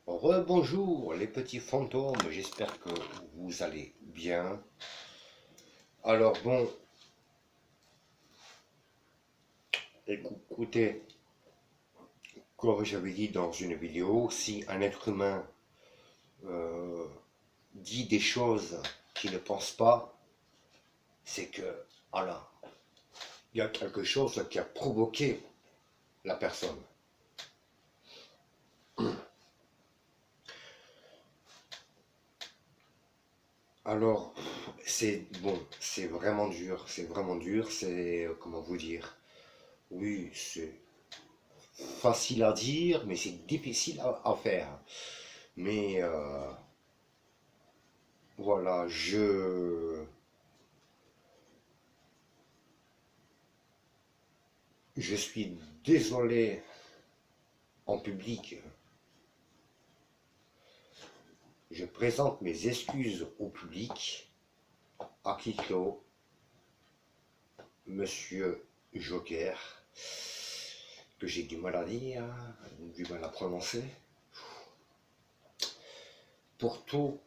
Rebonjour les petits fantômes, j'espère que vous allez bien. Alors bon, écoutez, comme j'avais dit dans une vidéo, si un être humain euh, dit des choses qu'il ne pense pas, c'est que, voilà, il y a quelque chose qui a provoqué la personne. Alors, c'est bon, c'est vraiment dur, comment vous dire, oui, c'est facile à dire, mais c'est difficile à faire. Mais voilà, je suis désolé en public. Je présente mes excuses au public, à Kiklo, Monsieur Joker, que j'ai du mal à dire, du mal à prononcer, pour tout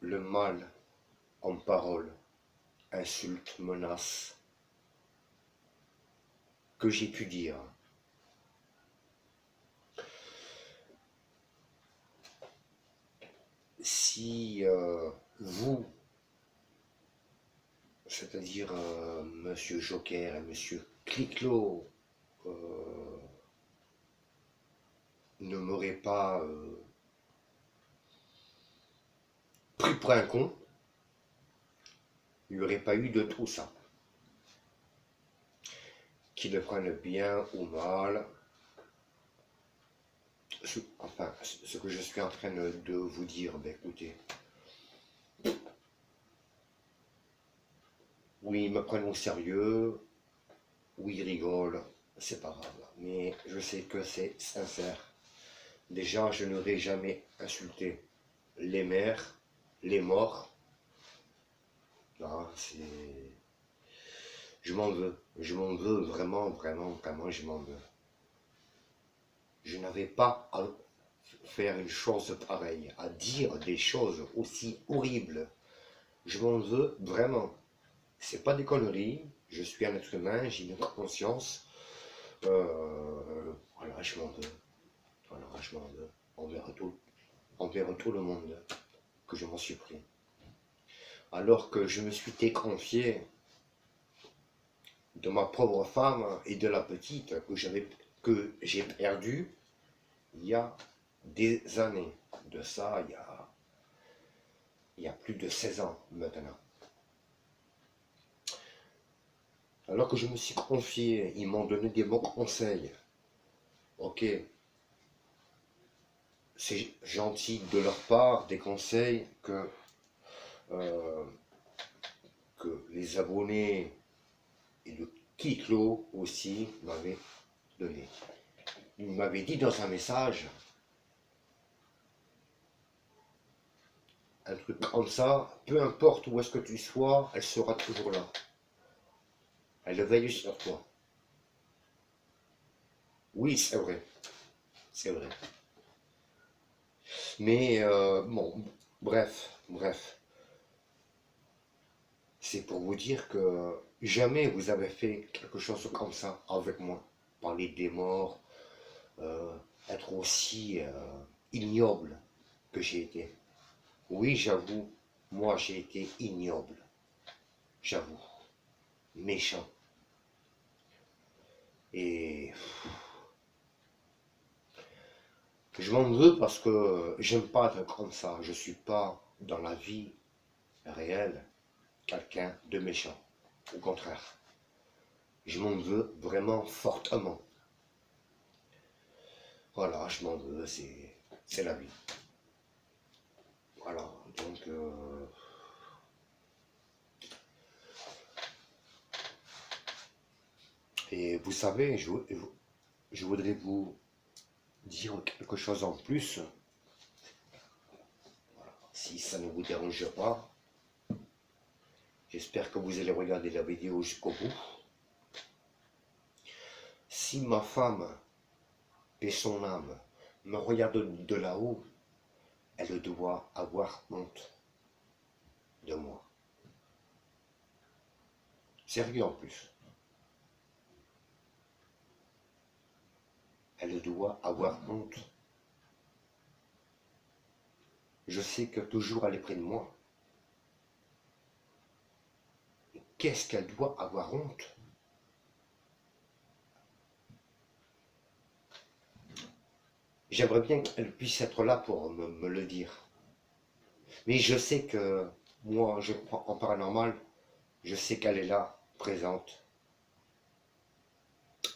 le mal en paroles, insultes, menaces que j'ai pu dire. Si vous, c'est-à-dire Monsieur Joker et Monsieur Clicquot, ne m'auraient pas pris pour un con, il n'y aurait pas eu de tout ça. Qu'ils le prennent bien ou mal, enfin, ce que je suis en train de vous dire, ben écoutez, oui, ils me prennent au sérieux, oui, ils rigolent, c'est pas grave, mais je sais que c'est sincère. Déjà, je n'aurais jamais insulté les mères, les morts. Ah, c'est... je m'en veux vraiment, vraiment, vraiment, je m'en veux. Je n'avais pas à faire une chose pareille, à dire des choses aussi horribles. Je m'en veux vraiment. C'est pas des conneries. Je suis un être humain, j'ai une conscience. Voilà, je m'en veux. Voilà, je m'en veux. Envers tout le monde que je m'en suis pris. Alors que je me suis déconfié de ma pauvre femme et de la petite que j'ai perdue il y a des années. De ça, il y a plus de 16 ans maintenant. Alors que je me suis confié, ils m'ont donné des bons conseils. Ok, c'est gentil de leur part, des conseils euh, que les abonnés et le Kiklo aussi m'avaient donné. Ils m'avaient dit dans un message, un truc comme ça, peu importe où est-ce que tu sois, elle sera toujours là. Elle veille sur toi. Oui, c'est vrai, c'est vrai. Mais bon, bref, c'est pour vous dire que jamais vous avez fait quelque chose comme ça avec moi. Parler des morts, euh, être aussi ignoble que j'ai été. Oui, j'avoue, moi j'ai été ignoble, j'avoue, méchant. Et je m'en veux parce que j'aime pas être comme ça. Je suis pas dans la vie réelle quelqu'un de méchant. Au contraire, je m'en veux vraiment fortement. Voilà, je m'en veux, c'est la vie. Voilà, donc et vous savez, je voudrais vous dire quelque chose en plus, si ça ne vous dérange pas. J'espère que vous allez regarder la vidéo jusqu'au bout. Si ma femme, paix son âme, me regarde de là-haut, elle doit avoir honte de moi. Sérieux en plus. Elle doit avoir honte. Je sais que toujours elle est près de moi. Qu'est-ce qu'elle doit avoir honte? J'aimerais bien qu'elle puisse être là pour me le dire. Mais je sais que moi, je crois en paranormal, je sais qu'elle est là, présente.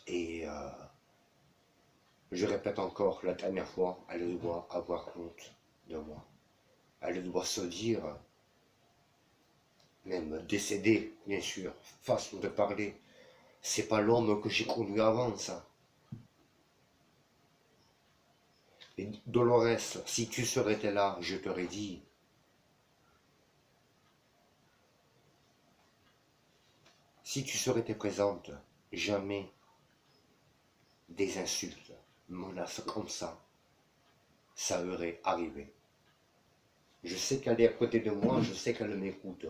Et je répète encore la dernière fois, elle doit avoir honte de moi. Elle doit se dire, même décédée, bien sûr, façon de parler. C'est pas l'homme que j'ai connu avant, ça. Et Dolores, si tu serais là, je t'aurais dit, si tu serais présente, jamais des insultes, menaces comme ça aurait arrivé. Je sais qu'elle est à côté de moi, je sais qu'elle m'écoute.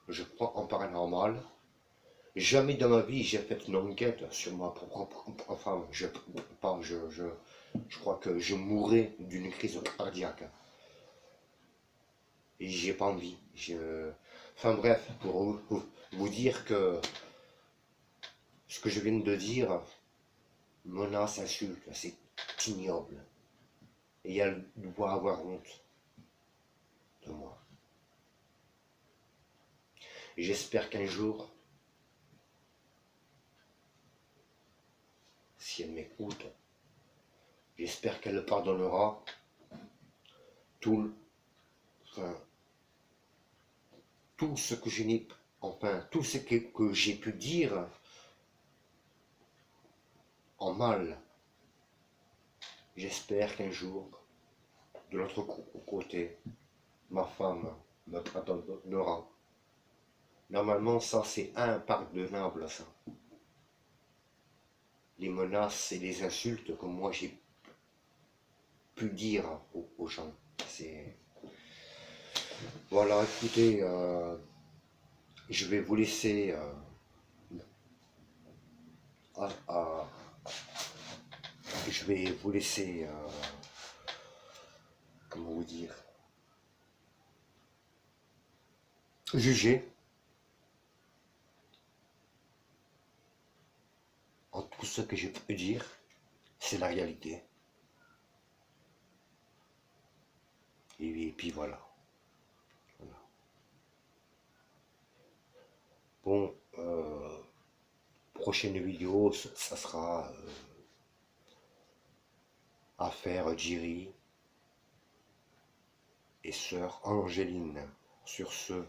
Je crois en paranormal. Jamais dans ma vie j'ai fait une enquête sur ma propre femme. Je crois que je mourrais d'une crise cardiaque. Et j'ai pas envie. Enfin bref, pour vous dire que ce que je viens de dire, menace, insulte, c'est ignoble. Et elle doit avoir honte de moi. Et j'espère qu'un jour, si elle m'écoute, j'espère qu'elle pardonnera tout, enfin, tout ce que je n'ai, enfin, tout ce que j'ai pu dire en mal. J'espère qu'un jour, de l'autre côté, ma femme me pardonnera. Normalement, ça, c'est impardonnable, ça. Les menaces et les insultes que moi j'ai pu dire aux gens. C'est... Voilà, écoutez, je vais vous laisser à, à- je vais vous laisser, comment vous dire, juger en tout ce que je peux dire, c'est la réalité. Et puis voilà. Voilà. Bon, prochaine vidéo, ça sera affaire Jiri et sœur Angéline. Sur ce,